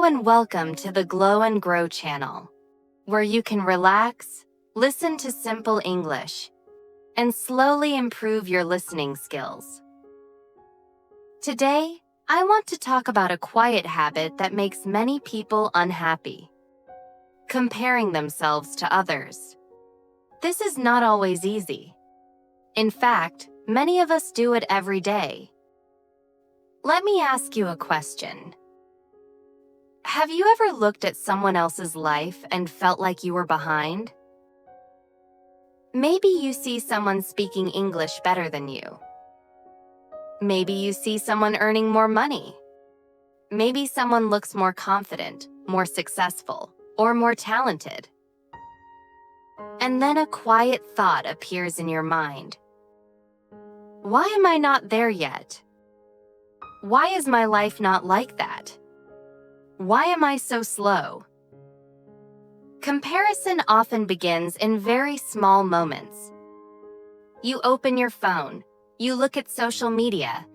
Hello and welcome to the Glow and Grow channel, where you can relax, listen to simple English, and slowly improve your listening skills. Today, I want to talk about a quiet habit that makes many people unhappy: comparing themselves to others. This is not always easy. In fact, many of us do it every day. Let me ask you a question. Have you ever looked at someone else's life and felt like you were behind? Maybe you see someone speaking English better than you. Maybe you see someone earning more money. Maybe someone looks more confident, more successful, or more talented. And then a quiet thought appears in your mind. Why am I not there yet? Why is my life not like that? Why am I so slow? Comparison often begins in very small moments. You open your phone, you look at social media,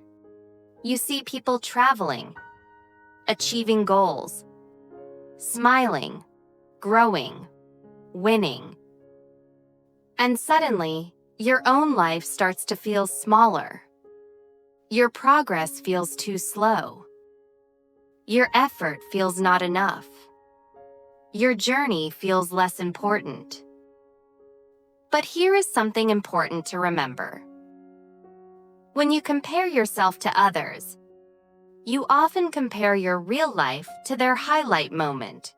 you see people traveling, achieving goals, smiling, growing, winning. And suddenly, your own life starts to feel smaller. Your progress feels too slow. Your effort feels not enough. Your journey feels less important. But here is something important to remember. When you compare yourself to others, you often compare your real life to their highlight moment.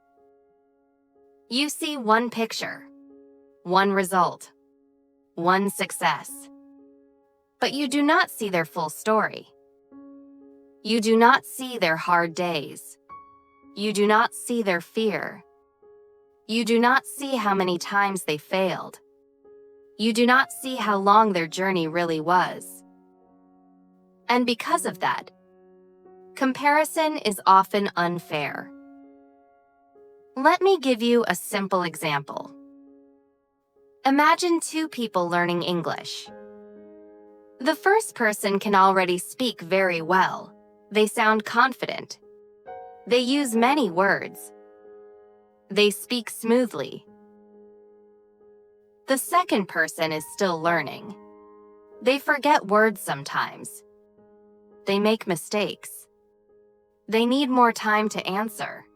You see one picture, one result, one success. But you do not see their full story. You do not see their hard days. You do not see their fear. You do not see how many times they failed. You do not see how long their journey really was. And because of that, comparison is often unfair. Let me give you a simple example. Imagine two people learning English. The first person can already speak very well. They sound confident. They use many words. They speak smoothly. The second person is still learning. They forget words sometimes. They make mistakes. They need more time to answer.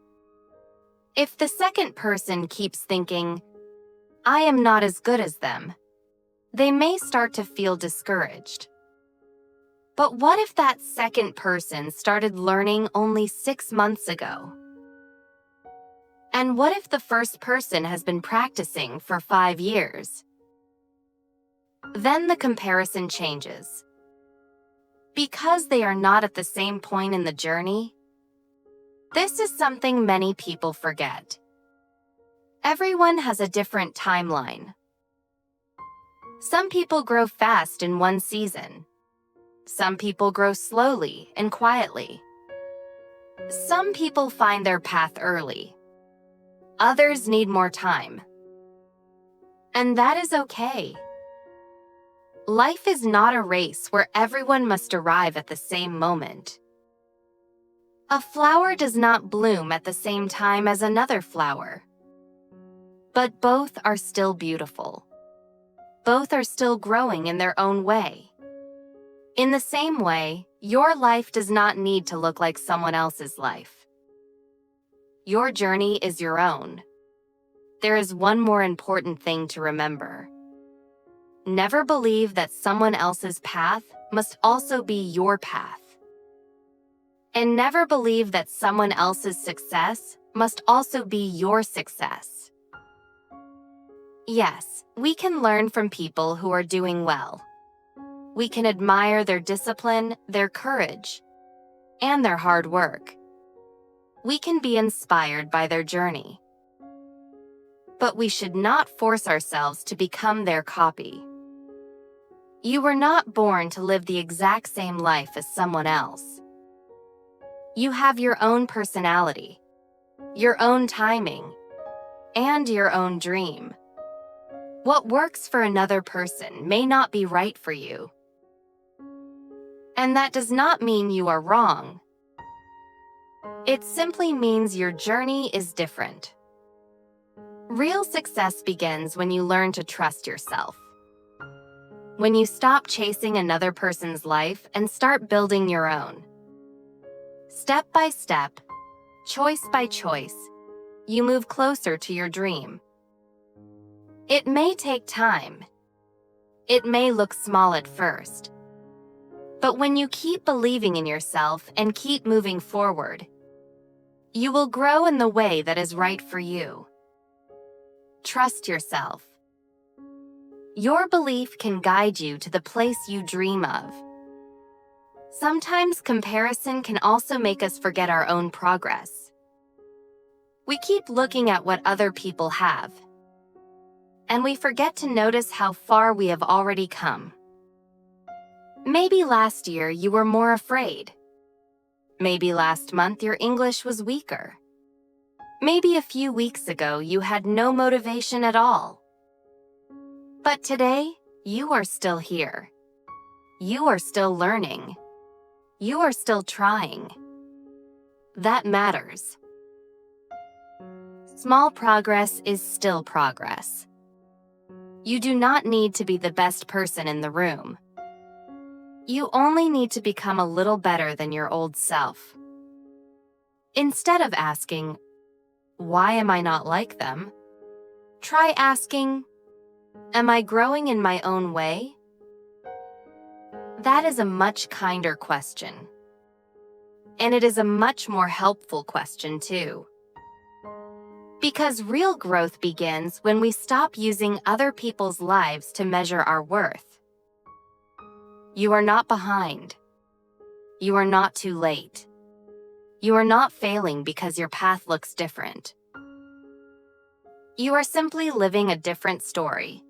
If the second person keeps thinking, "I am not as good as them," they may start to feel discouraged. But what if that second person started learning only 6 months ago? And what if the first person has been practicing for 5 years? Then the comparison changes. Because they are not at the same point in the journey, this is something many people forget. Everyone has a different timeline. Some people grow fast in one season. Some people grow slowly and quietly. Some people find their path early. Others need more time. And that is okay. Life is not a race where everyone must arrive at the same moment. A flower does not bloom at the same time as another flower. But both are still beautiful. Both are still growing in their own way. In the same way, your life does not need to look like someone else's life. Your journey is your own. There is one more important thing to remember. Never believe that someone else's path must also be your path. And never believe that someone else's success must also be your success. Yes, we can learn from people who are doing well. We can admire their discipline, their courage, and their hard work. We can be inspired by their journey. But we should not force ourselves to become their copy. You were not born to live the exact same life as someone else. You have your own personality, your own timing, and your own dream. What works for another person may not be right for you. And that does not mean you are wrong. It simply means your journey is different. Real success begins when you learn to trust yourself. When you stop chasing another person's life and start building your own. Step by step, choice by choice, you move closer to your dream. It may take time. It may look small at first. But when you keep believing in yourself and keep moving forward, you will grow in the way that is right for you. Trust yourself. Your belief can guide you to the place you dream of. Sometimes comparison can also make us forget our own progress. We keep looking at what other people have, and we forget to notice how far we have already come. Maybe last year you were more afraid. Maybe last month your English was weaker. Maybe a few weeks ago you had no motivation at all. But today, you are still here. You are still learning. You are still trying. That matters. Small progress is still progress. You do not need to be the best person in the room. You only need to become a little better than your old self. Instead of asking, "Why am I not like them?" try asking, "Am I growing in my own way?" That is a much kinder question. And it is a much more helpful question too. Because real growth begins when we stop using other people's lives to measure our worth. You are not behind. You are not too late. You are not failing because your path looks different. You are simply living a different story.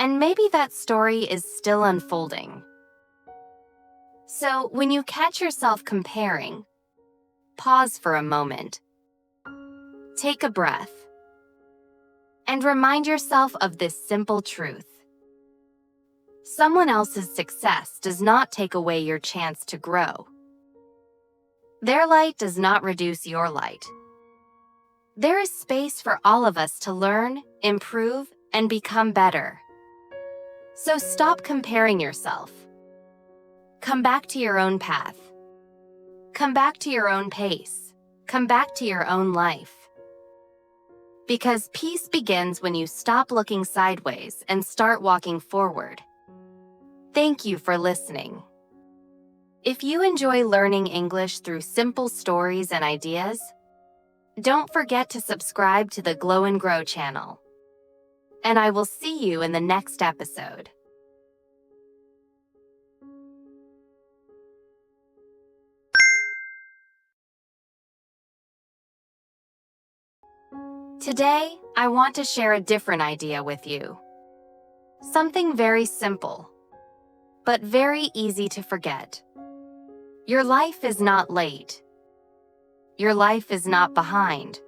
And maybe that story is still unfolding. So when you catch yourself comparing, pause for a moment. Take a breath. And remind yourself of this simple truth. Someone else's success does not take away your chance to grow. Their light does not reduce your light. There is space for all of us to learn, improve, and become better. So stop comparing yourself. Come back to your own path. Come back to your own pace. Come back to your own life. Because peace begins when you stop looking sideways and start walking forward. Thank you for listening. If you enjoy learning English through simple stories and ideas, don't forget to subscribe to the Glow and Grow channel. And I will see you in the next episode. Today, I want to share a different idea with you. Something very simple, but very easy to forget. Your life is not late. Your life is not behind.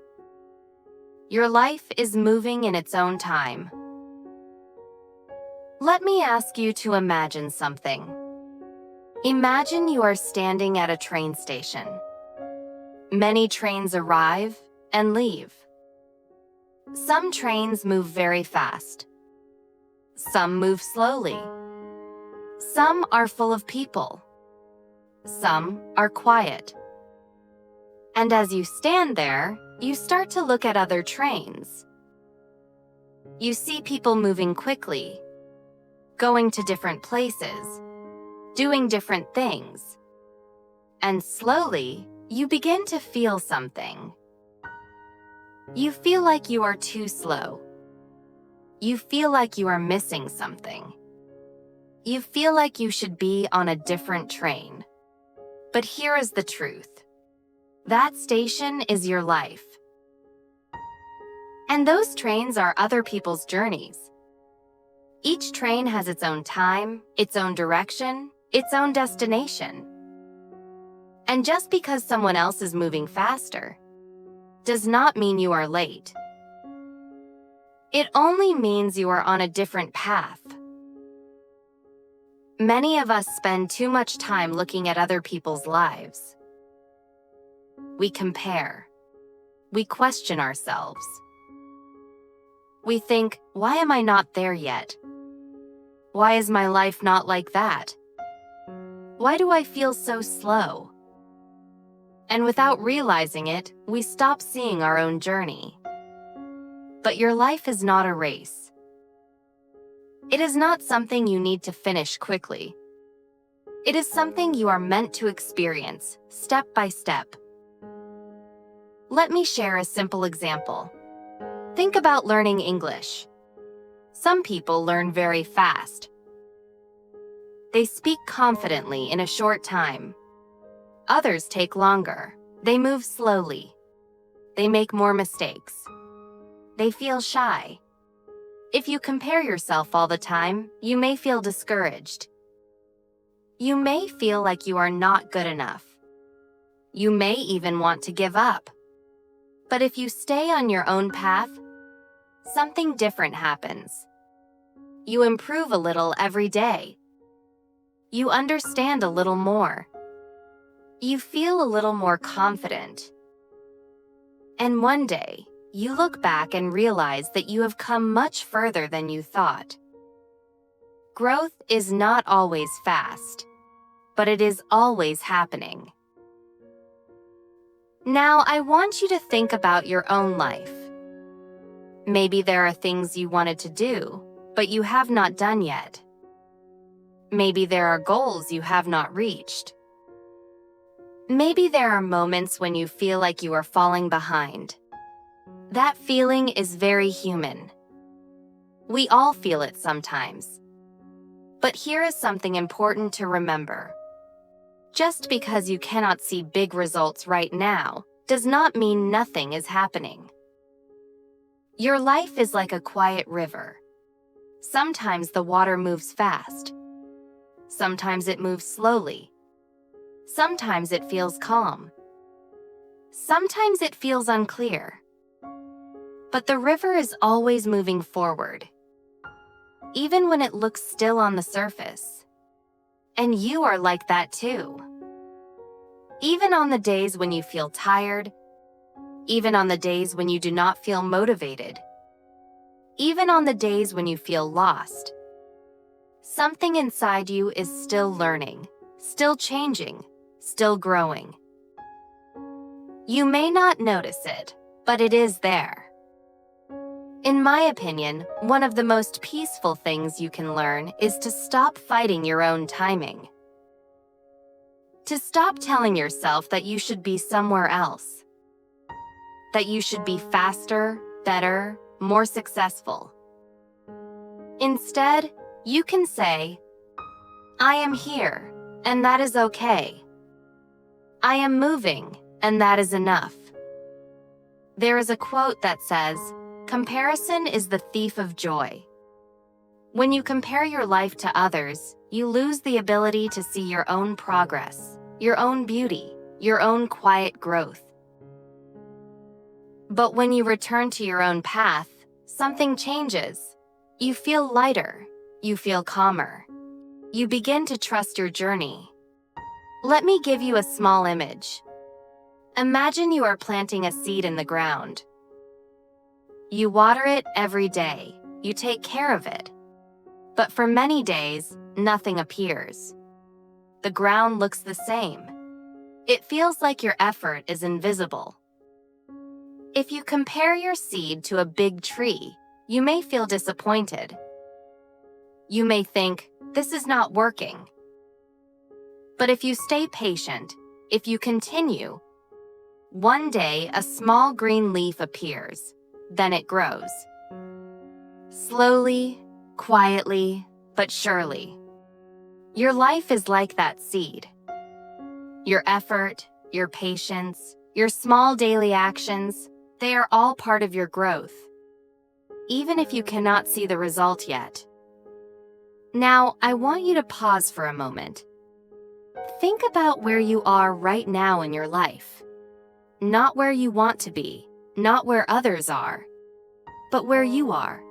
Your life is moving in its own time. Let me ask you to imagine something. Imagine you are standing at a train station. Many trains arrive and leave. Some trains move very fast. Some move slowly. Some are full of people. Some are quiet. And as you stand there, you start to look at other trains. You see people moving quickly, going to different places, doing different things. And slowly, you begin to feel something. You feel like you are too slow. You feel like you are missing something. You feel like you should be on a different train. But here is the truth. That station is your life. And those trains are other people's journeys. Each train has its own time, its own direction, its own destination. And just because someone else is moving faster, does not mean you are late. It only means you are on a different path. Many of us spend too much time looking at other people's lives. we compare. We question ourselves. We think, why am I not there yet? Why is my life not like that? Why do I feel so slow? And without realizing it, we stop seeing our own journey. But your life is not a race. It is not something you need to finish quickly. It is something you are meant to experience, step by step. Let me share a simple example. Think about learning English. Some people learn very fast. They speak confidently in a short time. Others take longer. They move slowly. They make more mistakes. They feel shy. If you compare yourself all the time, you may feel discouraged. You may feel like you are not good enough. You may even want to give up. But if you stay on your own path, something different happens. You improve a little every day. You understand a little more. You feel a little more confident. And one day, you look back and realize that you have come much further than you thought. Growth is not always fast, but it is always happening. Now, I want you to think about your own life. Maybe there are things you wanted to do, but you have not done yet. Maybe there are goals you have not reached. Maybe there are moments when you feel like you are falling behind. That feeling is very human. We all feel it sometimes. But here is something important to remember. Just because you cannot see big results right now, does not mean nothing is happening. Your life is like a quiet river. Sometimes the water moves fast. Sometimes it moves slowly. Sometimes it feels calm. Sometimes it feels unclear. But the river is always moving forward, even when it looks still on the surface. And you are like that too. Even on the days when you feel tired, even on the days when you do not feel motivated, even on the days when you feel lost, something inside you is still learning, still changing, still growing. You may not notice it, but it is there. In my opinion, one of the most peaceful things you can learn is to stop fighting your own timing. To stop telling yourself that you should be somewhere else. That you should be faster, better, more successful. Instead, you can say, I am here, and that is okay. I am moving, and that is enough. There is a quote that says, comparison is the thief of joy. When you compare your life to others, you lose the ability to see your own progress, your own beauty, your own quiet growth. But when you return to your own path, something changes. You feel lighter. You feel calmer. You begin to trust your journey. Let me give you a small image. Imagine you are planting a seed in the ground. You water it every day. You take care of it. But for many days, nothing appears. The ground looks the same. It feels like your effort is invisible. If you compare your seed to a big tree, you may feel disappointed. You may think, this is not working. But if you stay patient, if you continue, one day a small green leaf appears. Then it grows. Slowly, quietly, but surely. Your life is like that seed. Your effort, your patience, your small daily actions, they are all part of your growth, even if you cannot see the result yet. Now, I want you to pause for a moment. Think about where you are right now in your life. Not where you want to be, not where others are, but where you are.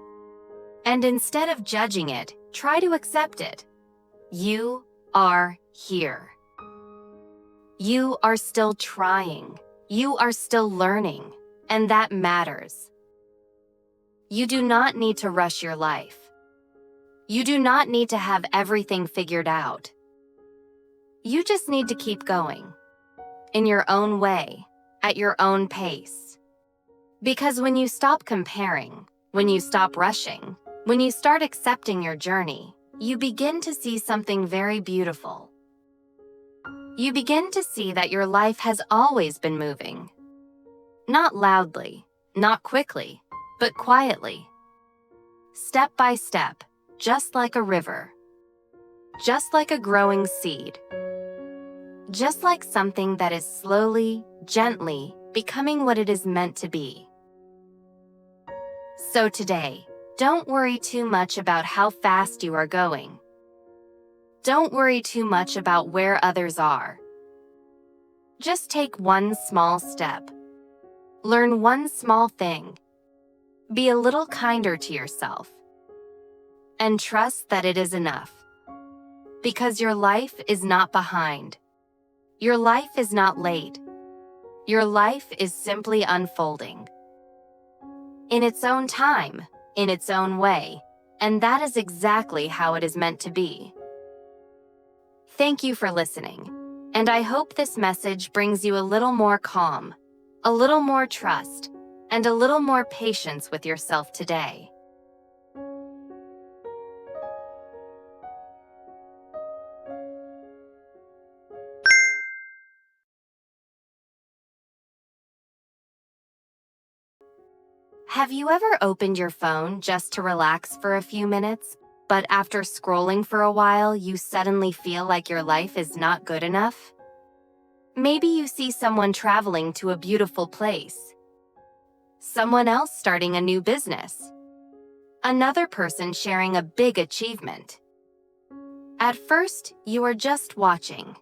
And instead of judging it, try to accept it. You are here. You are still trying. You are still learning, and that matters. You do not need to rush your life. You do not need to have everything figured out. You just need to keep going, in your own way, at your own pace. Because when you stop comparing, when you stop rushing, when you start accepting your journey, you begin to see something very beautiful. You begin to see that your life has always been moving. Not loudly, not quickly, but quietly. Step by step, just like a river. Just like a growing seed. Just like something that is slowly, gently becoming what it is meant to be. So today, don't worry too much about how fast you are going. Don't worry too much about where others are. Just take one small step. Learn one small thing. Be a little kinder to yourself. And trust that it is enough. Because your life is not behind. Your life is not late. Your life is simply unfolding. In its own time, in its own way, and that is exactly how it is meant to be. Thank you for listening, and I hope this message brings you a little more calm, a little more trust, and a little more patience with yourself today. Have you ever opened your phone just to relax for a few minutes, but after scrolling for a while, you suddenly feel like your life is not good enough? Maybe you see someone traveling to a beautiful place. Someone else starting a new business. Another person sharing a big achievement. At first, you are just watching.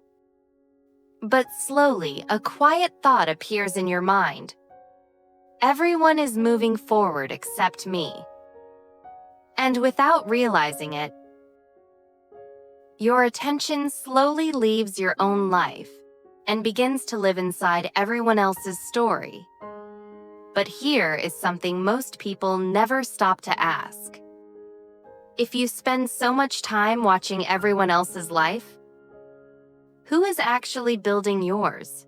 But slowly, a quiet thought appears in your mind. Everyone is moving forward except me. And without realizing it, your attention slowly leaves your own life and begins to live inside everyone else's story. But here is something most people never stop to ask. If you spend so much time watching everyone else's life, who is actually building yours?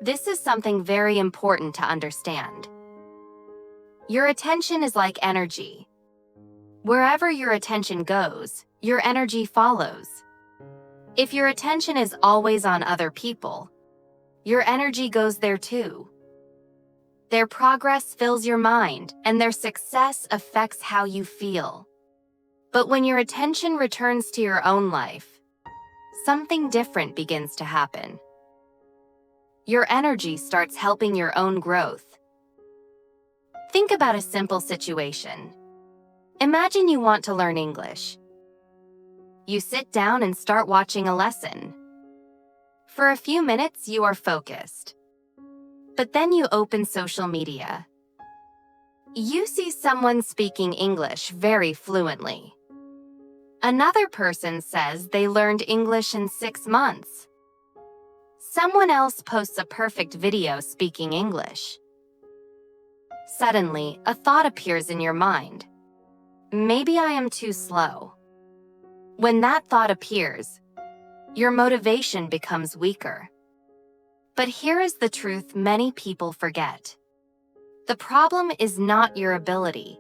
This is something very important to understand. Your attention is like energy. Wherever your attention goes, your energy follows. If your attention is always on other people, your energy goes there too. Their progress fills your mind, and their success affects how you feel. But when your attention returns to your own life, something different begins to happen. Your energy starts helping your own growth. Think about a simple situation. Imagine you want to learn English. You sit down and start watching a lesson. For a few minutes, you are focused. But then you open social media. You see someone speaking English very fluently. Another person says they learned English in 6 months. Someone else posts a perfect video speaking English. Suddenly, a thought appears in your mind. Maybe I am too slow. When that thought appears, your motivation becomes weaker. But here is the truth many people forget. The problem is not your ability.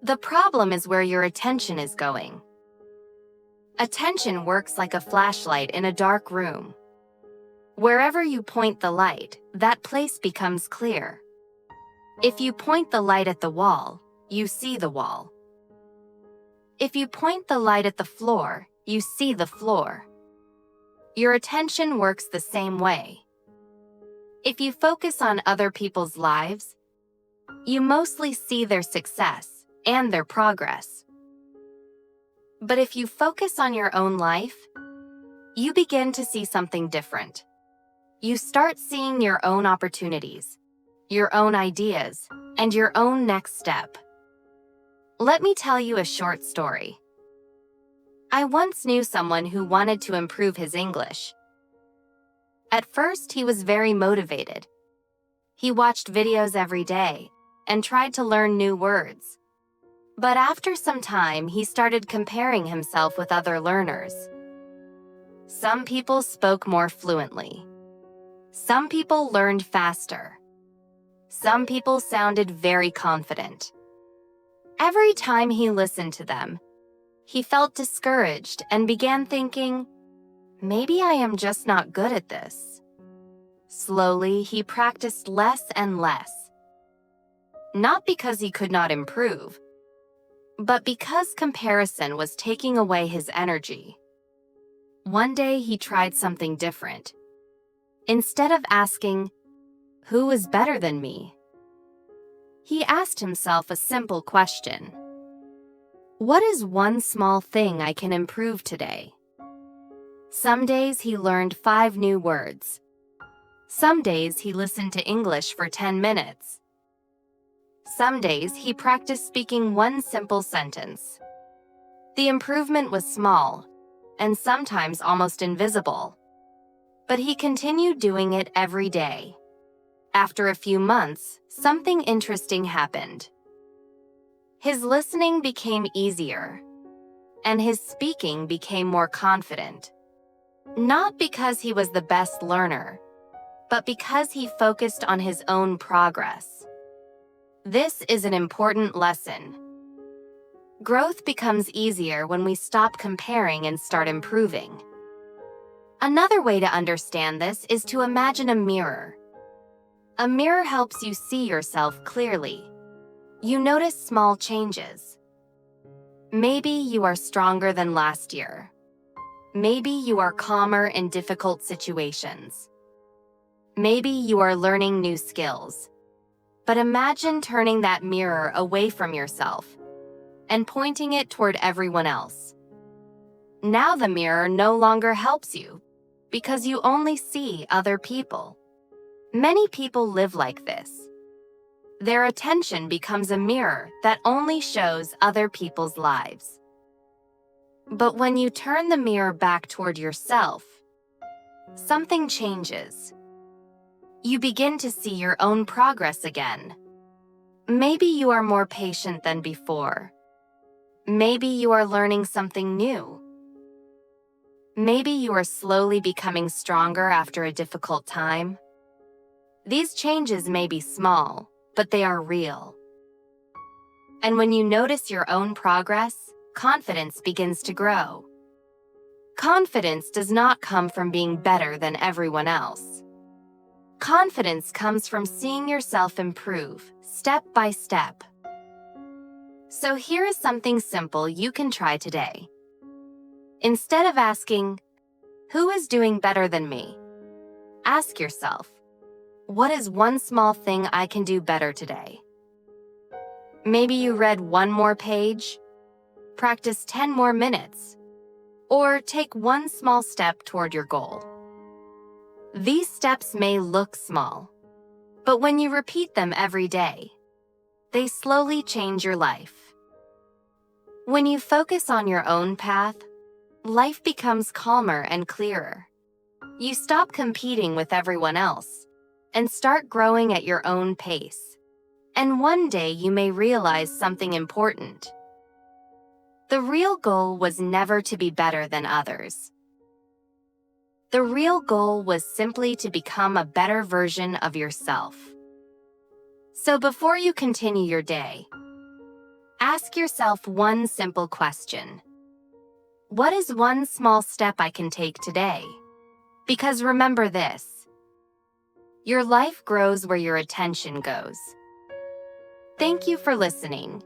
The problem is where your attention is going. Attention works like a flashlight in a dark room. Wherever you point the light, that place becomes clear. If you point the light at the wall, you see the wall. If you point the light at the floor, you see the floor. Your attention works the same way. If you focus on other people's lives, you mostly see their success and their progress. But if you focus on your own life, you begin to see something different. You start seeing your own opportunities, your own ideas, and your own next step. Let me tell you a short story. I once knew someone who wanted to improve his English. At first, he was very motivated. He watched videos every day and tried to learn new words. But after some time, he started comparing himself with other learners. Some people spoke more fluently. Some people learned faster. Some people sounded very confident. Every time he listened to them, he felt discouraged and began thinking, maybe I am just not good at this. Slowly, he practiced less and less. Not because he could not improve, but because comparison was taking away his energy. One day, he tried something different. Instead of asking, "Who is better than me?" he asked himself a simple question. What is one small thing I can improve today? Some days he learned 5 new words. Some days he listened to English for 10 minutes. Some days he practiced speaking one simple sentence. The improvement was small, and sometimes almost invisible. But he continued doing it every day. After a few months, something interesting happened. His listening became easier, and his speaking became more confident. Not because he was the best learner, but because he focused on his own progress. This is an important lesson. Growth becomes easier when we stop comparing and start improving. Another way to understand this is to imagine a mirror. A mirror helps you see yourself clearly. You notice small changes. Maybe you are stronger than last year. Maybe you are calmer in difficult situations. Maybe you are learning new skills. But imagine turning that mirror away from yourself and pointing it toward everyone else. Now the mirror no longer helps you because you only see other people. Many people live like this. Their attention becomes a mirror that only shows other people's lives. But when you turn the mirror back toward yourself, something changes. You begin to see your own progress again. Maybe you are more patient than before. Maybe you are learning something new. Maybe you are slowly becoming stronger after a difficult time. These changes may be small, but they are real. And when you notice your own progress, confidence begins to grow. Confidence does not come from being better than everyone else. Confidence comes from seeing yourself improve, step by step. So here is something simple you can try today. Instead of asking, "Who is doing better than me?" ask yourself, "What is one small thing I can do better today?" Maybe you read 1 more page, practice 10 more minutes, or take 1 small step toward your goal. These steps may look small, but when you repeat them every day, they slowly change your life. When you focus on your own path, life becomes calmer and clearer. You stop competing with everyone else and start growing at your own pace. And one day you may realize something important. The real goal was never to be better than others. The real goal was simply to become a better version of yourself. So before you continue your day, ask yourself one simple question. What is one small step I can take today? Because remember this, your life grows where your attention goes. Thank you for listening.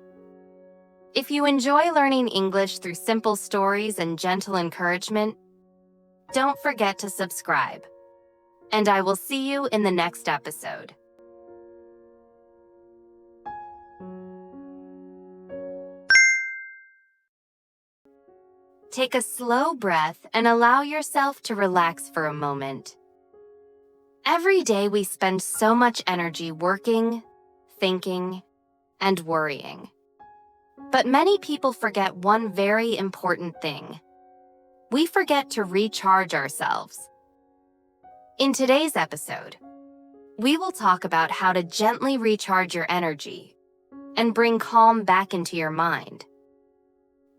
If you enjoy learning English through simple stories and gentle encouragement, don't forget to subscribe. And I will see you in the next episode. Take a slow breath and allow yourself to relax for a moment. Every day we spend so much energy working, thinking, and worrying. But many people forget one very important thing. We forget to recharge ourselves. In today's episode, we will talk about how to gently recharge your energy and bring calm back into your mind.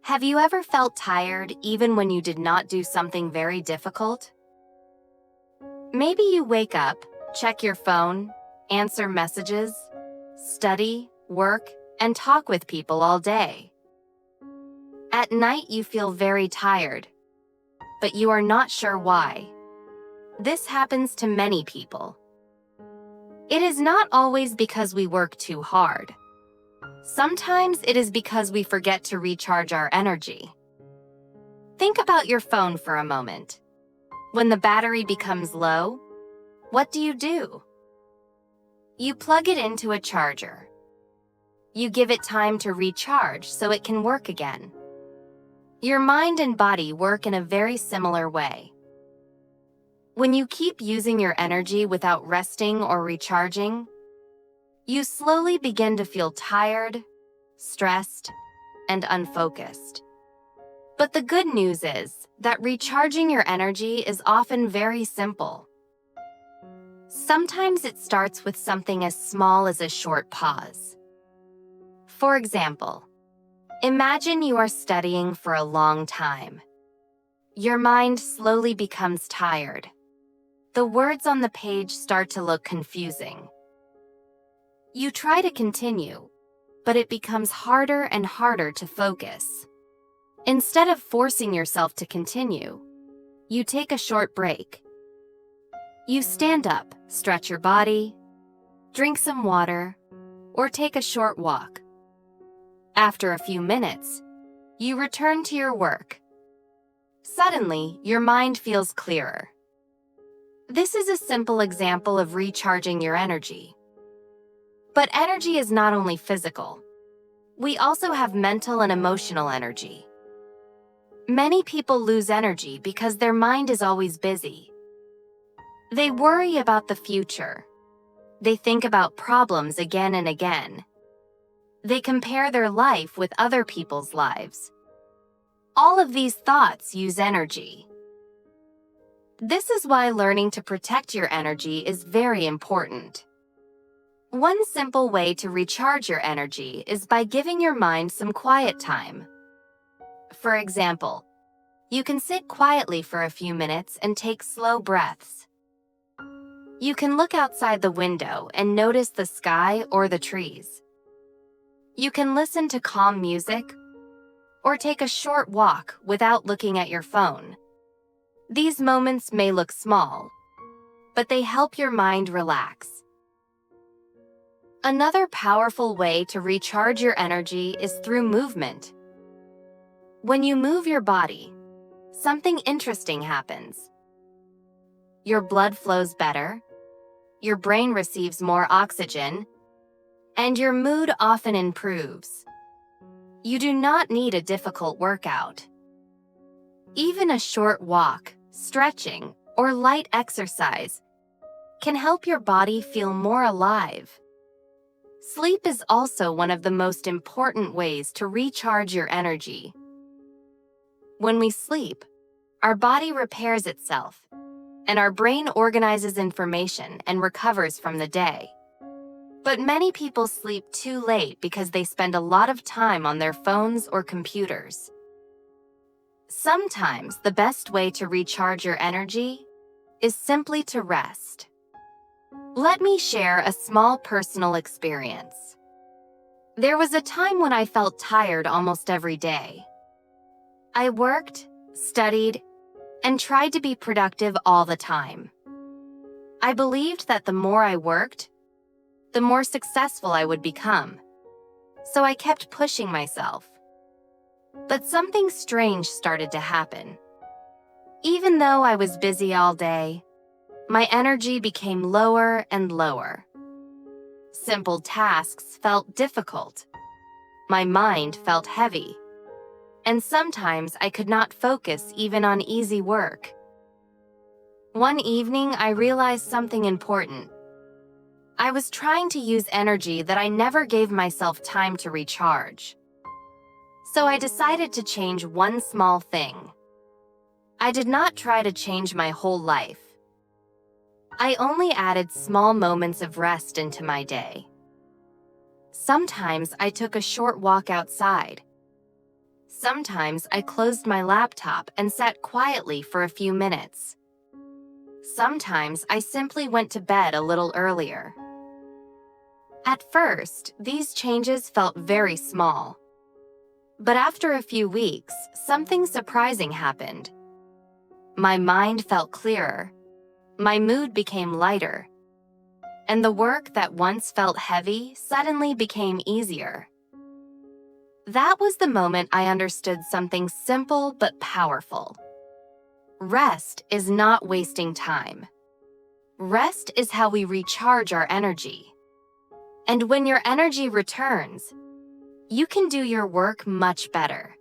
Have you ever felt tired even when you did not do something very difficult? Maybe you wake up, check your phone, answer messages, study, work, and talk with people all day. At night you feel very tired, but you are not sure why. This happens to many people. It is not always because we work too hard. Sometimes it is because we forget to recharge our energy. Think about your phone for a moment. When the battery becomes low, what do? You plug it into a charger. You give it time to recharge so it can work again. Your mind and body work in a very similar way. When you keep using your energy without resting or recharging, you slowly begin to feel tired, stressed, and unfocused. But the good news is that recharging your energy is often very simple. Sometimes it starts with something as small as a short pause. For example, imagine you are studying for a long time. Your mind slowly becomes tired. The words on the page start to look confusing. You try to continue, but it becomes harder and harder to focus. Instead of forcing yourself to continue, you take a short break. You stand up, stretch your body, drink some water, or take a short walk. After a few minutes, you return to your work. Suddenly, your mind feels clearer. This is a simple example of recharging your energy. But energy is not only physical. We also have mental and emotional energy. Many people lose energy because their mind is always busy. They worry about the future. They think about problems again and again. They compare their life with other people's lives. All of these thoughts use energy. This is why learning to protect your energy is very important. One simple way to recharge your energy is by giving your mind some quiet time. For example, you can sit quietly for a few minutes and take slow breaths. You can look outside the window and notice the sky or the trees. You can listen to calm music or take a short walk without looking at your phone. These moments may look small, but they help your mind relax. Another powerful way to recharge your energy is through movement. When you move your body, something interesting happens. Your blood flows better, your brain receives more oxygen, and your mood often improves. You do not need a difficult workout. Even a short walk, stretching, or light exercise can help your body feel more alive. Sleep is also one of the most important ways to recharge your energy. When we sleep, our body repairs itself, and our brain organizes information and recovers from the day. But many people sleep too late because they spend a lot of time on their phones or computers. Sometimes the best way to recharge your energy is simply to rest. Let me share a small personal experience. There was a time when I felt tired almost every day. I worked, studied, and tried to be productive all the time. I believed that the more I worked, the more successful I would become. So I kept pushing myself. But something strange started to happen. Even though I was busy all day, my energy became lower and lower. Simple tasks felt difficult. My mind felt heavy. And sometimes I could not focus even on easy work. One evening, I realized something important. I was trying to use energy that I never gave myself time to recharge. So I decided to change one small thing. I did not try to change my whole life. I only added small moments of rest into my day. Sometimes I took a short walk outside. Sometimes I closed my laptop and sat quietly for a few minutes. Sometimes I simply went to bed a little earlier. At first, these changes felt very small. But after a few weeks, something surprising happened. My mind felt clearer. My mood became lighter. And the work that once felt heavy suddenly became easier. That was the moment I understood something simple but powerful. Rest is not wasting time. Rest is how we recharge our energy. And when your energy returns, you can do your work much better.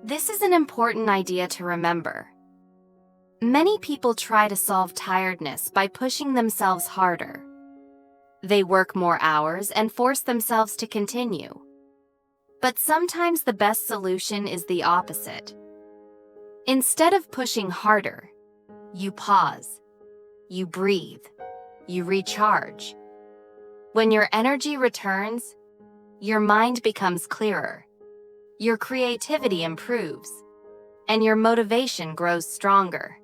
This is an important idea to remember. Many people try to solve tiredness by pushing themselves harder. They work more hours and force themselves to continue. But sometimes the best solution is the opposite. Instead of pushing harder, you pause, you breathe, you recharge. When your energy returns, your mind becomes clearer, your creativity improves, and your motivation grows stronger.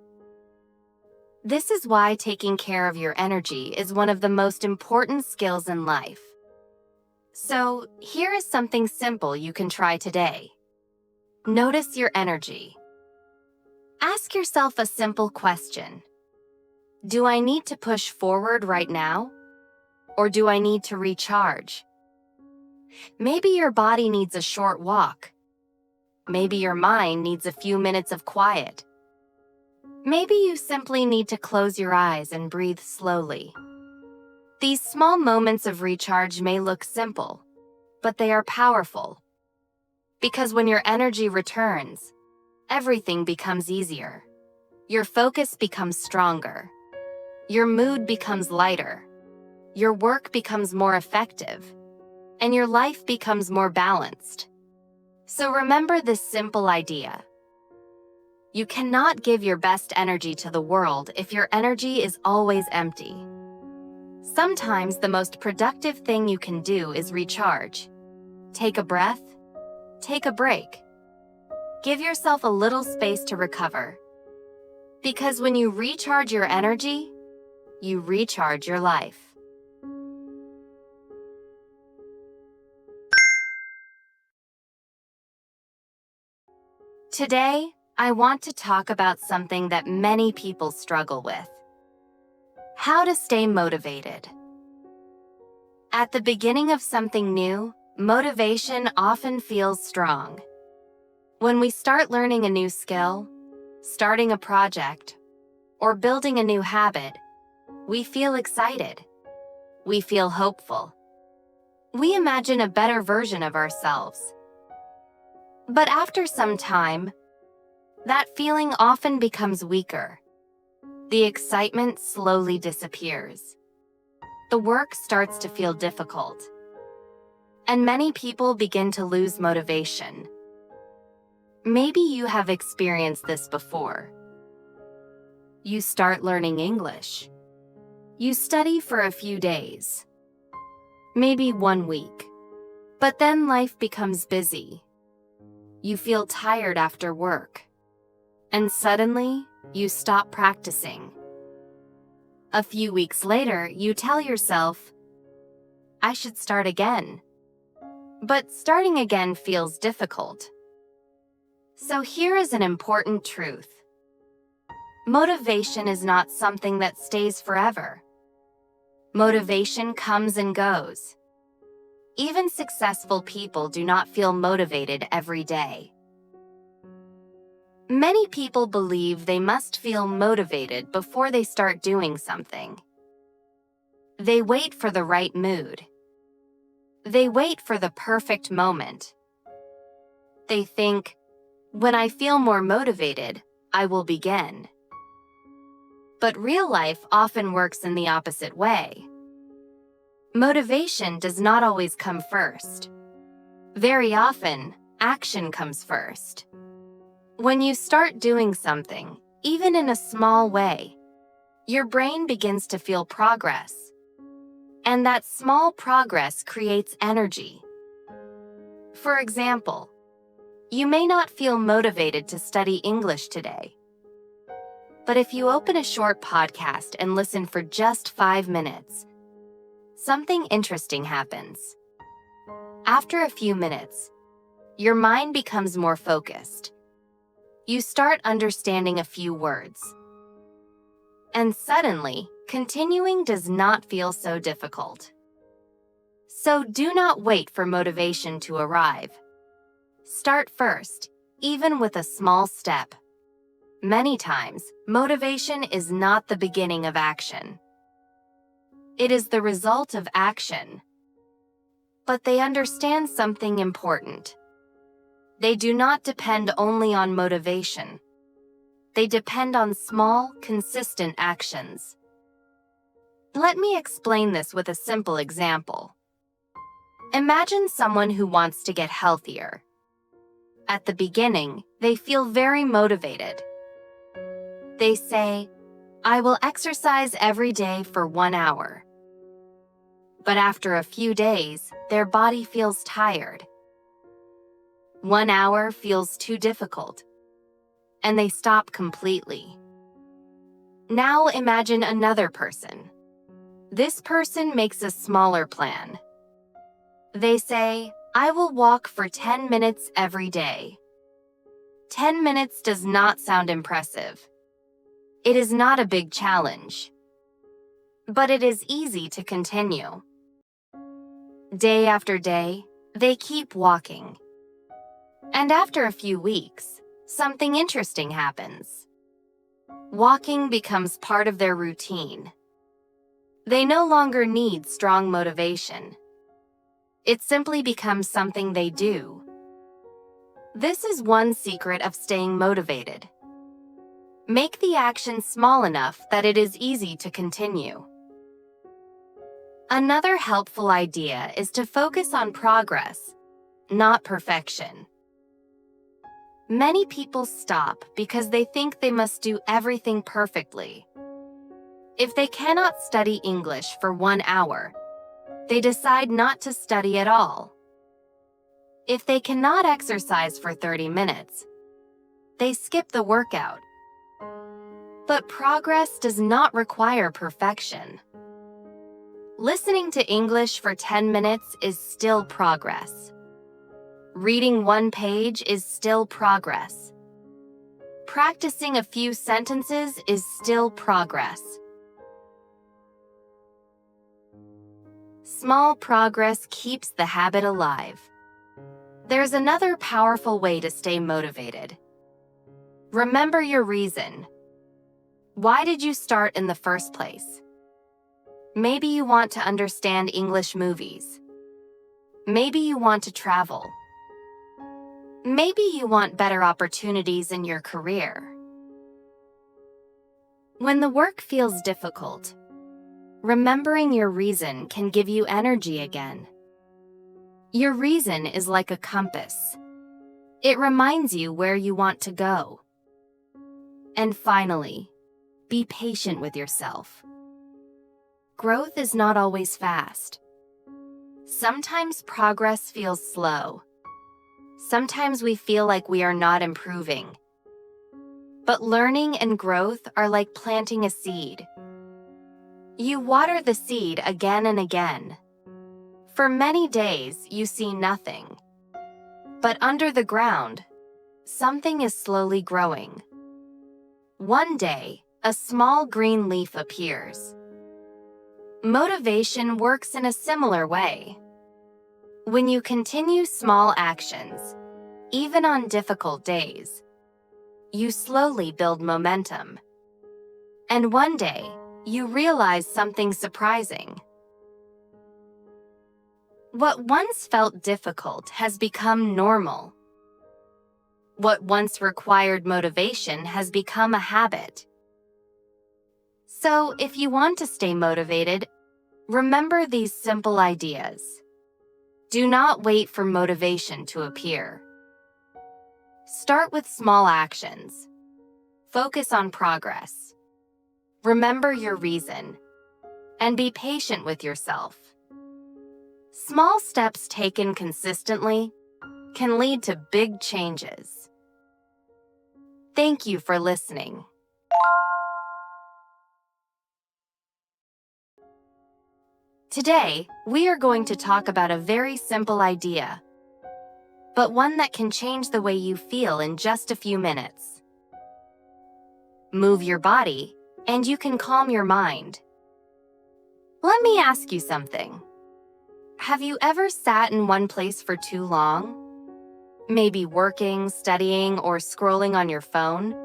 This is why taking care of your energy is one of the most important skills in life. So, here is something simple you can try today. Notice your energy. Ask yourself a simple question. Do I need to push forward right now? Or do I need to recharge? Maybe your body needs a short walk. Maybe your mind needs a few minutes of quiet. Maybe you simply need to close your eyes and breathe slowly. These small moments of recharge may look simple, but they are powerful. Because when your energy returns, everything becomes easier. Your focus becomes stronger. Your mood becomes lighter. Your work becomes more effective. And your life becomes more balanced. So remember this simple idea. You cannot give your best energy to the world if your energy is always empty. Sometimes the most productive thing you can do is recharge. Take a breath. Take a break. Give yourself a little space to recover. Because when you recharge your energy, you recharge your life. Today, I want to talk about something that many people struggle with. How to stay motivated. At the beginning of something new, motivation often feels strong. When we start learning a new skill, starting a project, or building a new habit, we feel excited. We feel hopeful. We imagine a better version of ourselves. But after some time, that feeling often becomes weaker. The excitement slowly disappears. The work starts to feel difficult. And many people begin to lose motivation. Maybe you have experienced this before. You start learning English. You study for a few days. Maybe 1 week. But then life becomes busy. You feel tired after work. And suddenly, you stop practicing. A few weeks later, you tell yourself, I should start again. But starting again feels difficult. So here is an important truth. Motivation is not something that stays forever. Motivation comes and goes. Even successful people do not feel motivated every day. Many people believe they must feel motivated before they start doing something. They wait for the right mood. They wait for the perfect moment. They think, when I feel more motivated, I will begin. But real life often works in the opposite way. Motivation does not always come first. Very often, action comes first. When you start doing something, even in a small way, your brain begins to feel progress. And that small progress creates energy. For example, you may not feel motivated to study English today. But if you open a short podcast and listen for just 5 minutes, something interesting happens. After a few minutes, your mind becomes more focused. You start understanding a few words. And suddenly, continuing does not feel so difficult. So do not wait for motivation to arrive. Start first, even with a small step. Many times, motivation is not the beginning of action. It is the result of action. But they understand something important. They do not depend only on motivation. They depend on small, consistent actions. Let me explain this with a simple example. Imagine someone who wants to get healthier. At the beginning, they feel very motivated. They say, "I will exercise every day for 1 hour." But after a few days, their body feels tired. 1 hour feels too difficult, and they stop completely. Now imagine another person. This person makes a smaller plan. They say, "I will walk for 10 minutes every day." 10 minutes does not sound impressive. It is not a big challenge. But it is easy to continue. Day after day, they keep walking. And after a few weeks, something interesting happens. Walking becomes part of their routine. They no longer need strong motivation. It simply becomes something they do. This is one secret of staying motivated. Make the action small enough that it is easy to continue. Another helpful idea is to focus on progress, not perfection. Many people stop because they think they must do everything perfectly. If they cannot study English for 1 hour, they decide not to study at all. If they cannot exercise for 30 minutes, they skip the workout. But progress does not require perfection. Listening to English for 10 minutes is still progress. Reading 1 page is still progress. Practicing a few sentences is still progress. Small progress keeps the habit alive. There's another powerful way to stay motivated. Remember your reason. Why did you start in the first place? Maybe you want to understand English movies. Maybe you want to travel. Maybe you want better opportunities in your career. When the work feels difficult, remembering your reason can give you energy again. Your reason is like a compass. It reminds you where you want to go. And finally, be patient with yourself. Growth is not always fast. Sometimes progress feels slow. Sometimes we feel like we are not improving. But learning and growth are like planting a seed. You water the seed again and again. For many days, you see nothing. But under the ground, something is slowly growing. One day, a small green leaf appears. Motivation works in a similar way. When you continue small actions, even on difficult days, you slowly build momentum. And one day, you realize something surprising. What once felt difficult has become normal. What once required motivation has become a habit. So, if you want to stay motivated, remember these simple ideas. Do not wait for motivation to appear. Start with small actions. Focus on progress. Remember your reason and be patient with yourself. Small steps taken consistently can lead to big changes. Thank you for listening. Today, we are going to talk about a very simple idea, but one that can change the way you feel in just a few minutes. Move your body, and you can calm your mind. Let me ask you something. Have you ever sat in one place for too long? Maybe working, studying, or scrolling on your phone?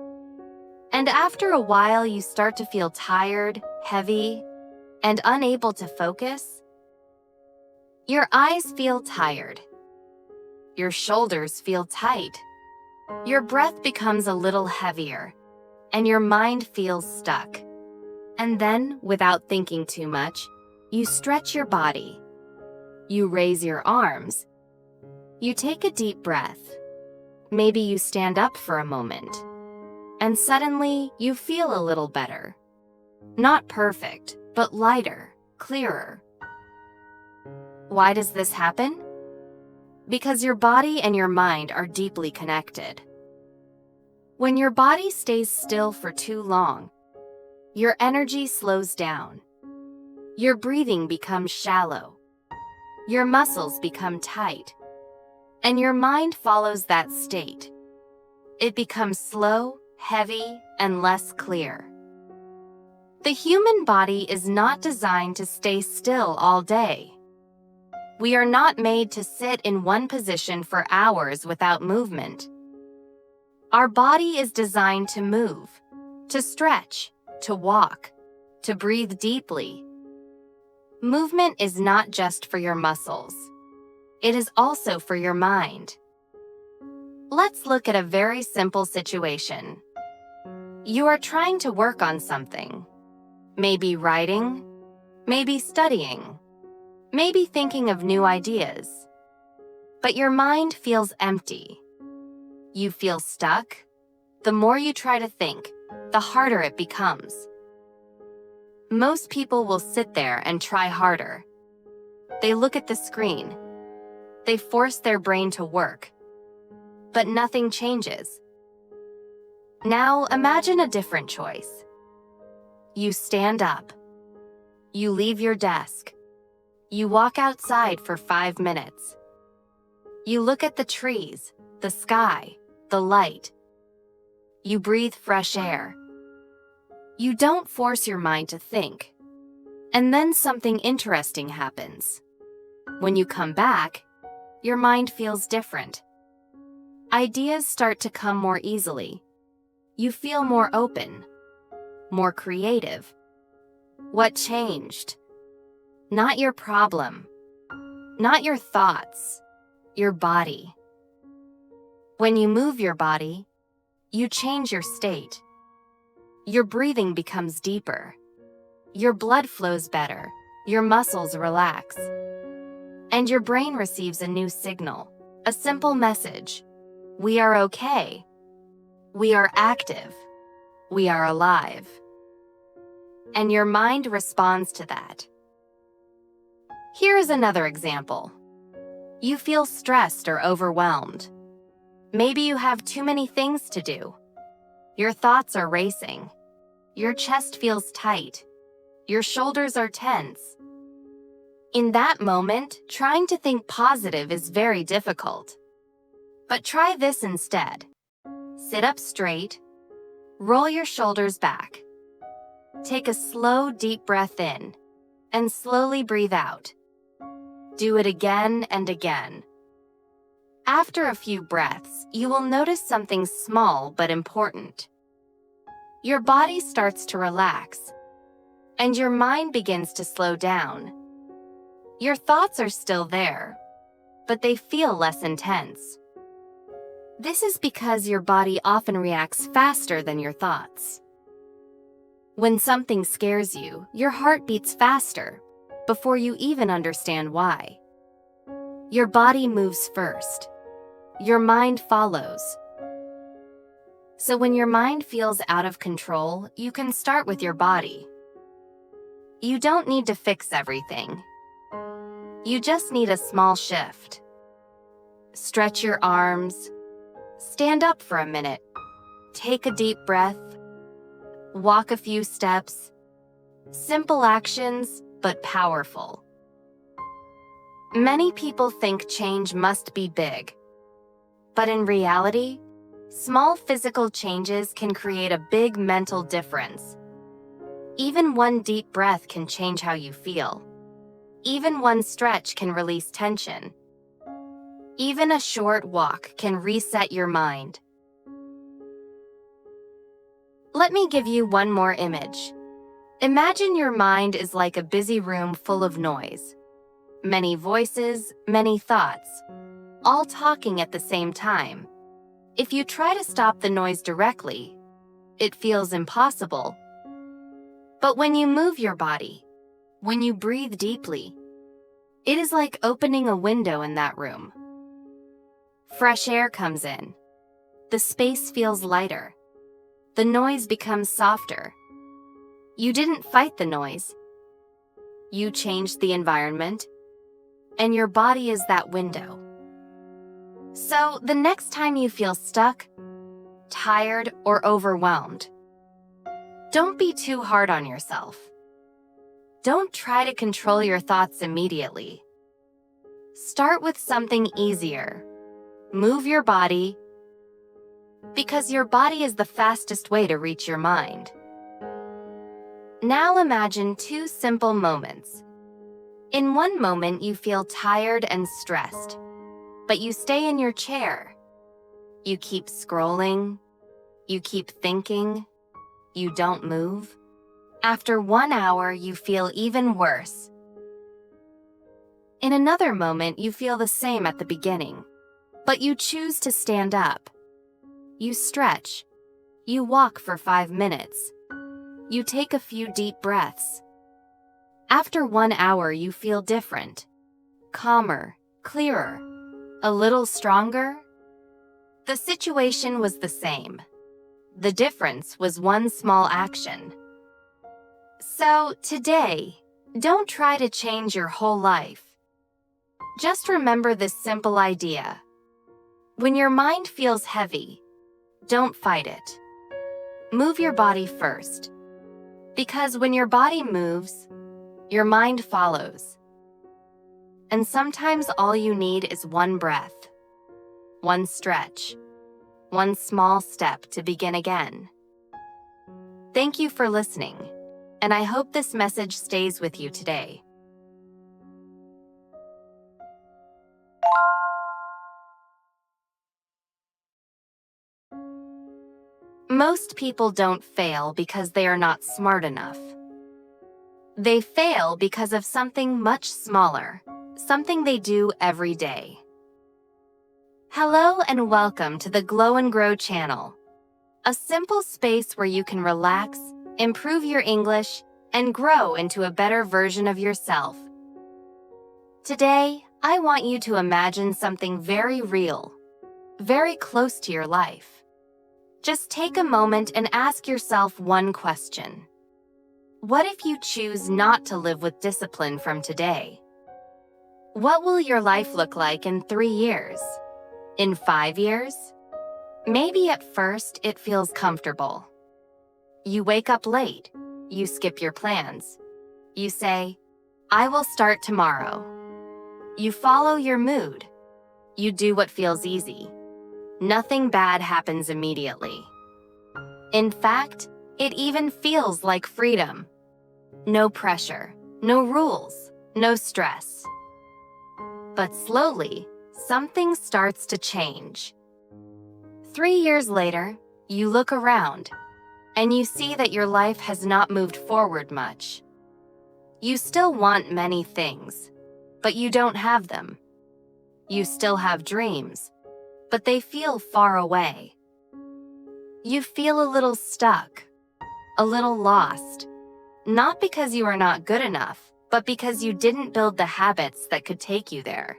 And after a while, you start to feel tired, heavy, and unable to focus? Your eyes feel tired. Your shoulders feel tight. Your breath becomes a little heavier, and your mind feels stuck. And then, without thinking too much, you stretch your body. You raise your arms. You take a deep breath. Maybe you stand up for a moment. And suddenly, you feel a little better. Not perfect, but lighter, clearer. Why does this happen? Because your body and your mind are deeply connected. When your body stays still for too long, your energy slows down. Your breathing becomes shallow. Your muscles become tight. And your mind follows that state. It becomes slow, heavy, and less clear. The human body is not designed to stay still all day. We are not made to sit in one position for hours without movement. Our body is designed to move, to stretch, to walk, to breathe deeply. Movement is not just for your muscles. It is also for your mind. Let's look at a very simple situation. You are trying to work on something. Maybe writing, maybe studying, maybe thinking of new ideas. But your mind feels empty. You feel stuck. The more you try to think, the harder it becomes. Most people will sit there and try harder. They look at the screen. They force their brain to work. But nothing changes. Now imagine a different choice. You stand up. You leave your desk. You walk outside for 5 minutes. You look at the trees, the sky, the light. You breathe fresh air. You don't force your mind to think. And then something interesting happens. When you come back, your mind feels different. Ideas start to come more easily. You feel more open, more creative. What changed? Not your problem, not your thoughts, your body. When you move your body, you change your state. Your breathing becomes deeper. Your blood flows better. Your muscles relax. And your brain receives a new signal, a simple message. We are okay. We are active. We are alive. And your mind responds to that. Here is another example. You feel stressed or overwhelmed. Maybe you have too many things to do. Your thoughts are racing. Your chest feels tight. Your shoulders are tense. In that moment, trying to think positive is very difficult. But try this instead. Sit up straight. Roll your shoulders back. Take a slow, deep breath in, and slowly breathe out. Do it again and again. After a few breaths, you will notice something small but important. Your body starts to relax, and your mind begins to slow down. Your thoughts are still there, but they feel less intense. This is because your body often reacts faster than your thoughts. When something scares you, your heart beats faster, before you even understand why. Your body moves first. Your mind follows. So when your mind feels out of control, you can start with your body. You don't need to fix everything. You just need a small shift. Stretch your arms. Stand up for a minute. Take a deep breath. Walk a few steps. Simple actions, but powerful. Many people think change must be big. But in reality, small physical changes can create a big mental difference. Even one deep breath can change how you feel. Even one stretch can release tension. Even a short walk can reset your mind. Let me give you one more image. Imagine your mind is like a busy room full of noise. Many voices, many thoughts, all talking at the same time. If you try to stop the noise directly, it feels impossible. But when you move your body, when you breathe deeply, it is like opening a window in that room. Fresh air comes in. The space feels lighter. The noise becomes softer. You didn't fight the noise. You changed the environment, and your body is that window. So the next time you feel stuck, tired, or overwhelmed, don't be too hard on yourself. Don't try to control your thoughts immediately. Start with something easier. Move your body, because your body is the fastest way to reach your mind. Now imagine two simple moments. In one moment, you feel tired and stressed, but you stay in your chair. You keep scrolling. You keep thinking. You don't move. After 1 hour, you feel even worse. In another moment, you feel the same at the beginning, but you choose to stand up. You stretch. You walk for 5 minutes. You take a few deep breaths. After 1 hour, you feel different, calmer, clearer, a little stronger. The situation was the same. The difference was one small action. So today, don't try to change your whole life. Just remember this simple idea. When your mind feels heavy, don't fight it. Move your body first. Because when your body moves, your mind follows. And sometimes all you need is one breath, one stretch, one small step to begin again. Thank you for listening, and I hope this message stays with you today. Most people don't fail because they are not smart enough. They fail because of something much smaller, something they do every day. Hello and welcome to the Glow and Grow channel, a simple space where you can relax, improve your English, and grow into a better version of yourself. Today, I want you to imagine something very real, very close to your life. Just take a moment and ask yourself one question. What if you choose not to live with discipline from today? What will your life look like in 3 years? In 5 years? Maybe at first it feels comfortable. You wake up late. You skip your plans. You say, I will start tomorrow. You follow your mood. You do what feels easy. Nothing bad happens immediately. In fact, it even feels like freedom. No pressure, no rules, no stress. But slowly, something starts to change. 3 years later, you look around, and you see that your life has not moved forward much. You still want many things, but you don't have them. You still have dreams, but they feel far away. You feel a little stuck, a little lost, not because you are not good enough, but because you didn't build the habits that could take you there.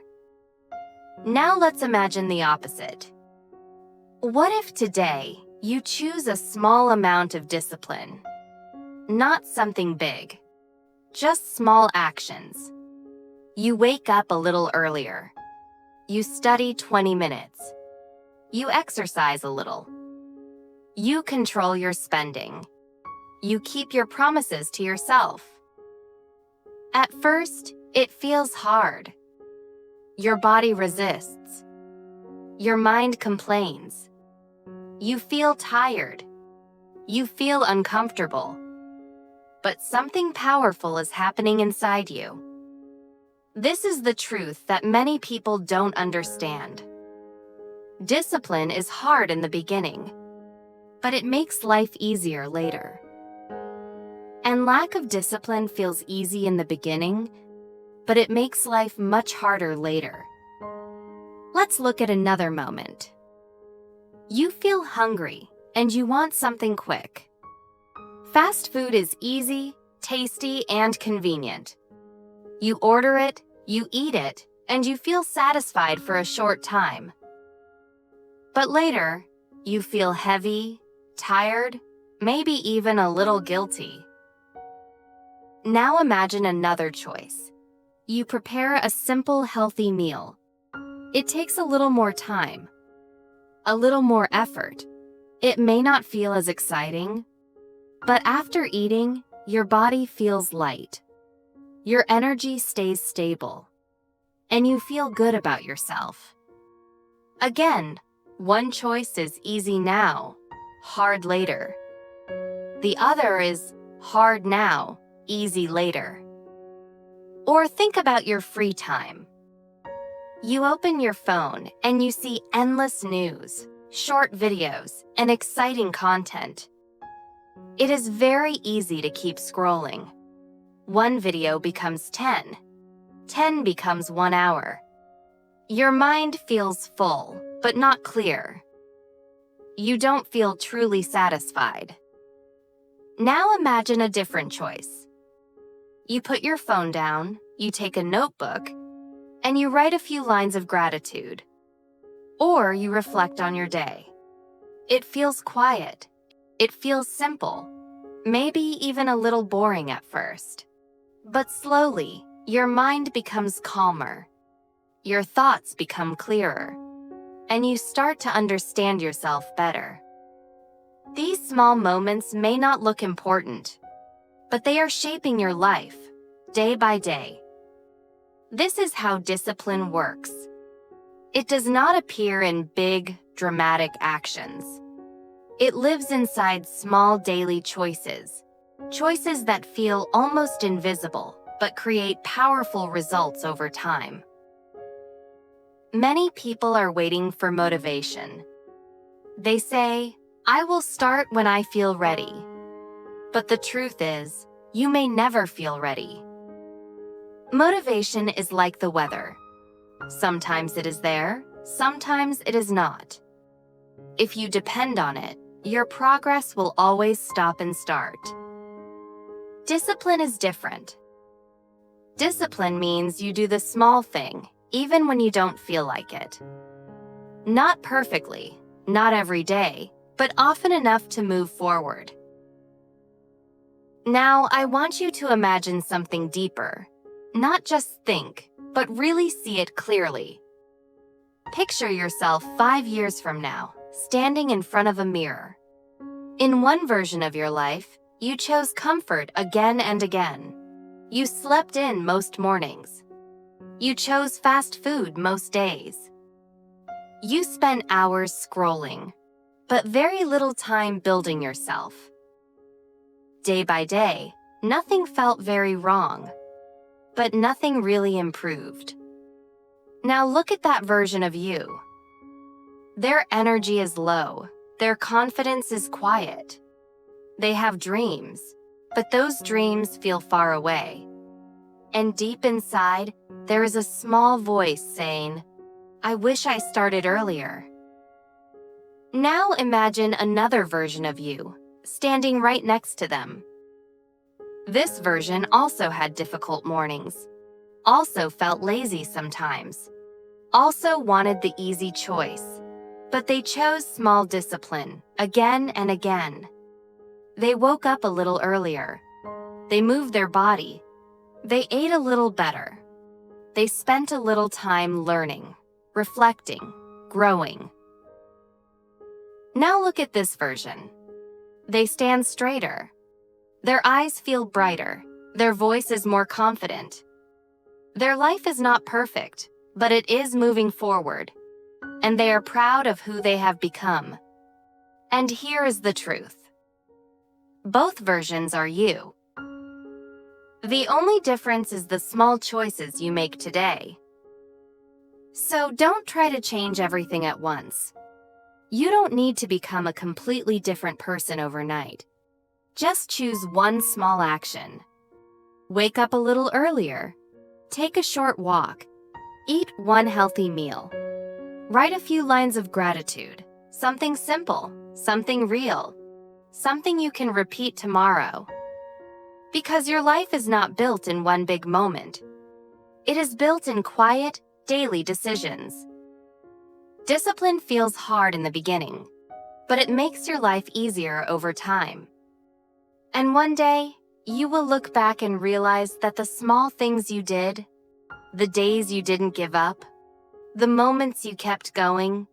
Now let's imagine the opposite. What if today You choose a small amount of discipline. Not something big. Just small actions. You wake up a little earlier. You study 20 minutes. You exercise a little. You control your spending. You keep your promises to yourself. At first, it feels hard. Your body resists. Your mind complains. You feel tired. You feel uncomfortable. But something powerful is happening inside you. This is the truth that many people don't understand. Discipline is hard in the beginning, but it makes life easier later. And lack of discipline feels easy in the beginning, but it makes life much harder later. Let's look at another moment. You feel hungry and you want something quick. Fast food is easy, tasty, and convenient. You order it, you eat it, and you feel satisfied for a short time. But later, you feel heavy, tired, maybe even a little guilty. Now imagine another choice. You prepare a simple, healthy meal. It takes a little more time, a little more effort. It may not feel as exciting, but after eating, your body feels light. Your energy stays stable, and you feel good about yourself. Again, one choice is easy now, hard later. The other is hard now, easy later. Or think about your free time. You open your phone and you see endless news, short videos, and exciting content. It is very easy to keep scrolling. One video becomes 10. 10 becomes 1 hour. Your mind feels full, but not clear. You don't feel truly satisfied. Now imagine a different choice. You put your phone down, you take a notebook, and you write a few lines of gratitude. Or you reflect on your day. It feels quiet. It feels simple. Maybe even a little boring at first. But slowly, your mind becomes calmer. Your thoughts become clearer. And you start to understand yourself better. These small moments may not look important, but they are shaping your life, day by day. This is how discipline works. It does not appear in big, dramatic actions. It lives inside small daily choices, choices that feel almost invisible, but create powerful results over time. Many people are waiting for motivation. They say, "I will start when I feel ready." But the truth is, you may never feel ready. Motivation is like the weather. Sometimes it is there, sometimes it is not. If you depend on it, your progress will always stop and start. Discipline is different. Discipline means you do the small thing, even when you don't feel like it. Not perfectly, not every day, but often enough to move forward. Now, I want you to imagine something deeper. Not just think, but really see it clearly. Picture yourself 5 years from now, standing in front of a mirror. In one version of your life, you chose comfort again and again. You slept in most mornings. You chose fast food most days. You spent hours scrolling, but very little time building yourself. Day by day, nothing felt very wrong, but nothing really improved. Now look at that version of you. Their energy is low, their confidence is quiet. They have dreams, but those dreams feel far away. And deep inside, there is a small voice saying, "I wish I started earlier." Now imagine another version of you, standing right next to them. This version also had difficult mornings, also felt lazy sometimes, also wanted the easy choice, But they chose small discipline again and again. They woke up a little earlier. They moved their body. They ate a little better. They spent a little time learning, reflecting, growing. Now look at this version. They stand straighter. Their eyes feel brighter. Their voice is more confident. Their life is not perfect, but it is moving forward. And they are proud of who they have become. And here is the truth. Both versions are you. The only difference is the small choices you make today. So don't try to change everything at once. You don't need to become a completely different person overnight. Just choose one small action. Wake up a little earlier. Take a short walk. Eat one healthy meal. Write a few lines of gratitude. Something simple, something real, something you can repeat tomorrow. Because your life is not built in one big moment. It is built in quiet, daily decisions. Discipline feels hard in the beginning, but it makes your life easier over time. And one day, you will look back and realize that the small things you did, the days you didn't give up, the moments you kept going,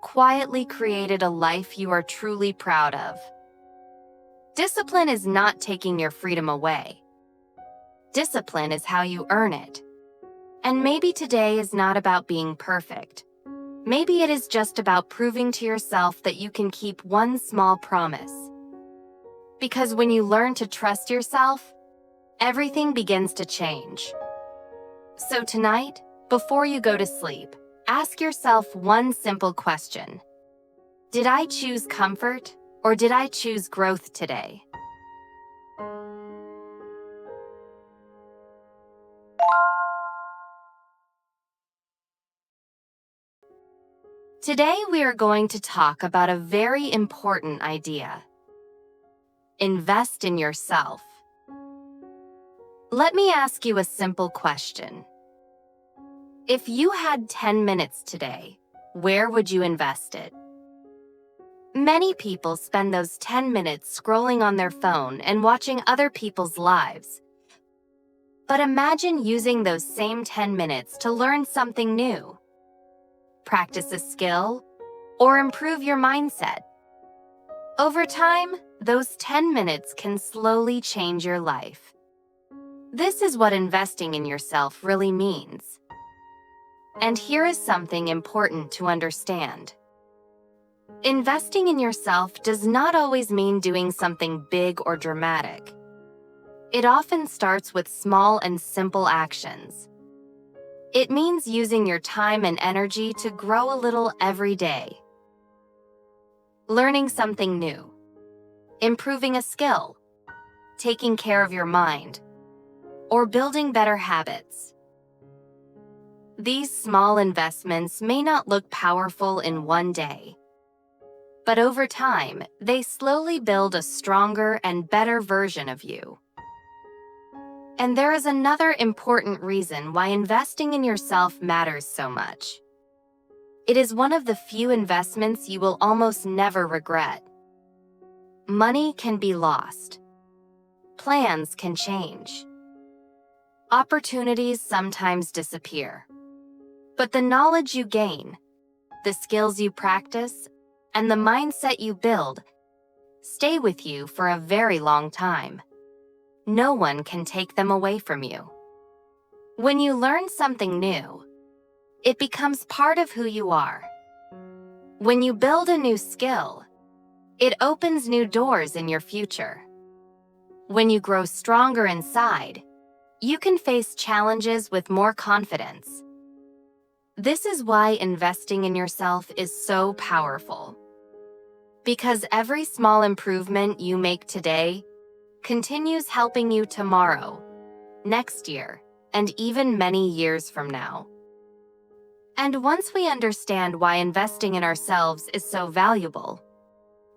quietly created a life you are truly proud of. Discipline is not taking your freedom away. Discipline is how you earn it. And maybe today is not about being perfect. Maybe it is just about proving to yourself that you can keep one small promise. Because when you learn to trust yourself, everything begins to change. So tonight, before you go to sleep, ask yourself one simple question. Did I choose comfort, or did I choose growth today? Today we are going to talk about a very important idea. Invest in yourself. Let me ask you a simple question. If you had 10 minutes today, where would you invest it? Many people spend those 10 minutes scrolling on their phone and watching other people's lives. But imagine using those same 10 minutes to learn something new, practice a skill, or improve your mindset. Over time, those 10 minutes can slowly change your life. This is what investing in yourself really means. And here is something important to understand. Investing in yourself does not always mean doing something big or dramatic. It often starts with small and simple actions. It means using your time and energy to grow a little every day. Learning something new, improving a skill, taking care of your mind, or building better habits. These small investments may not look powerful in one day, but over time, they slowly build a stronger and better version of you. And there is another important reason why investing in yourself matters so much. It is one of the few investments you will almost never regret. Money can be lost. Plans can change. Opportunities sometimes disappear. But the knowledge you gain, the skills you practice, and the mindset you build stay with you for a very long time. No one can take them away from you. When you learn something new, it becomes part of who you are. When you build a new skill, it opens new doors in your future. When you grow stronger inside, you can face challenges with more confidence. This is why investing in yourself is so powerful. Because every small improvement you make today continues helping you tomorrow, next year, and even many years from now. And once we understand why investing in ourselves is so valuable,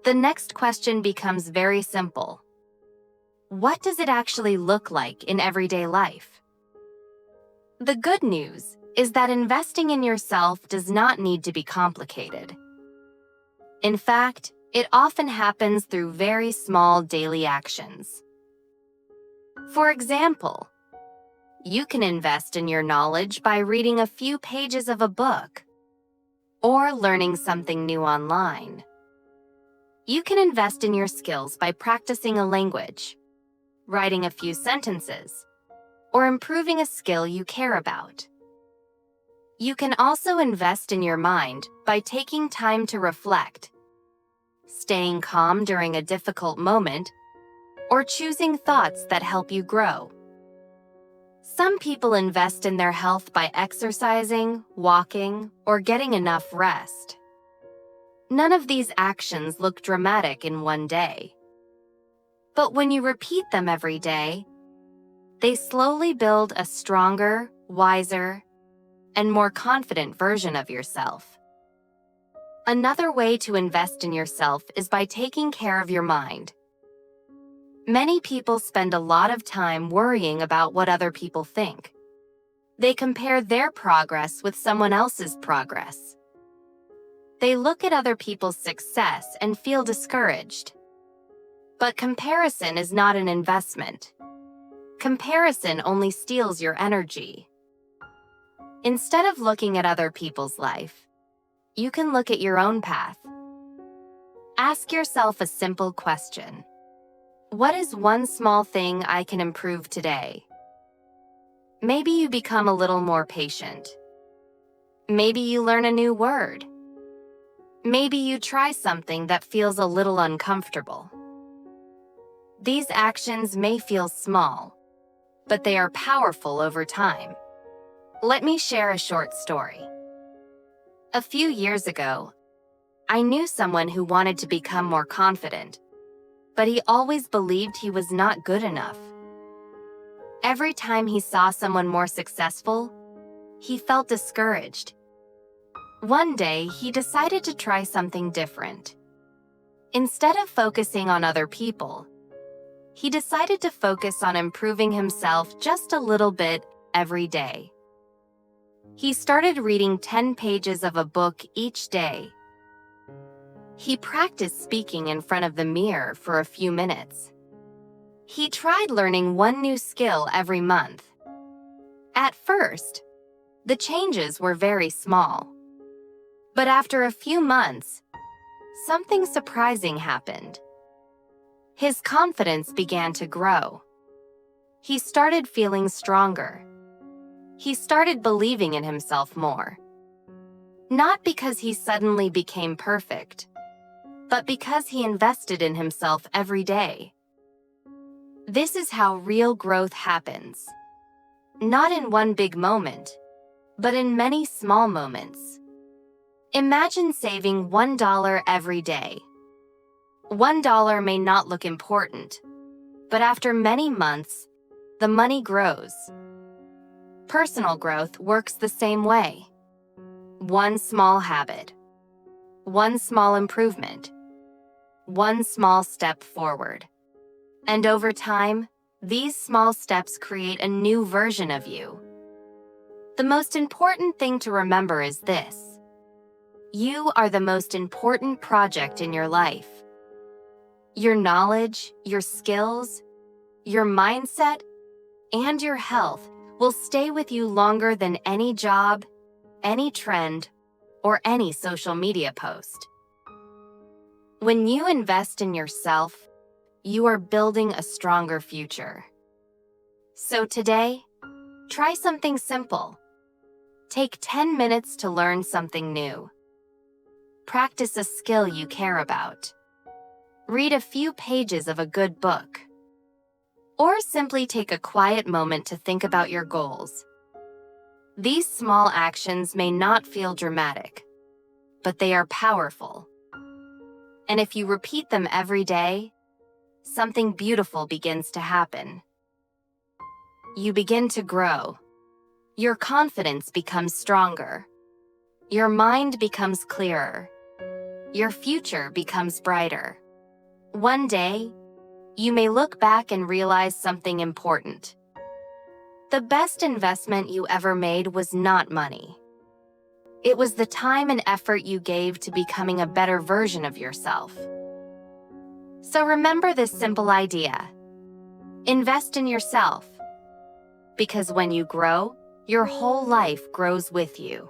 the next question becomes very simple. What does it actually look like in everyday life? The good news is that investing in yourself does not need to be complicated. In fact, it often happens through very small daily actions. For example, you can invest in your knowledge by reading a few pages of a book or learning something new online. You can invest in your skills by practicing a language, writing a few sentences, or improving a skill you care about. You can also invest in your mind by taking time to reflect, staying calm during a difficult moment, or choosing thoughts that help you grow. Some people invest in their health by exercising, walking, or getting enough rest. None of these actions look dramatic in one day. But when you repeat them every day, they slowly build a stronger, wiser, and more confident version of yourself. Another way to invest in yourself is by taking care of your mind. Many people spend a lot of time worrying about what other people think. They compare their progress with someone else's progress. They look at other people's success and feel discouraged. But comparison is not an investment. Comparison only steals your energy. Instead of looking at other people's life, you can look at your own path. Ask yourself a simple question. What is one small thing I can improve today? Maybe you become a little more patient. Maybe you learn a new word. Maybe you try something that feels a little uncomfortable. These actions may feel small, but they are powerful over time. Let me share a short story. A few years ago, I knew someone who wanted to become more confident, but he always believed he was not good enough. Every time he saw someone more successful, he felt discouraged. One day, he decided to try something different. Instead of focusing on other people, he decided to focus on improving himself just a little bit every day. He started reading 10 pages of a book each day. He practiced speaking in front of the mirror for a few minutes. He tried learning one new skill every month. At first, the changes were very small. But after a few months, something surprising happened. His confidence began to grow. He started feeling stronger. He started believing in himself more. Not because he suddenly became perfect, but because he invested in himself every day. This is how real growth happens. Not in one big moment, but in many small moments. Imagine saving $1 every day. $1 may not look important, but after many months, the money grows. Personal growth works the same way. One small habit, one small improvement, one small step forward. And over time, these small steps create a new version of you. The most important thing to remember is this: you are the most important project in your life. Your knowledge, your skills, your mindset, and your health will stay with you longer than any job, any trend, or any social media post. When you invest in yourself, you are building a stronger future. So today, try something simple. Take 10 minutes to learn something new. Practice a skill you care about. Read a few pages of a good book. Or simply take a quiet moment to think about your goals. These small actions may not feel dramatic, but they are powerful. And if you repeat them every day, something beautiful begins to happen. You begin to grow. Your confidence becomes stronger. Your mind becomes clearer. Your future becomes brighter. One day, you may look back and realize something important. The best investment you ever made was not money. It was the time and effort you gave to becoming a better version of yourself. So remember this simple idea. Invest in yourself. Because when you grow, your whole life grows with you.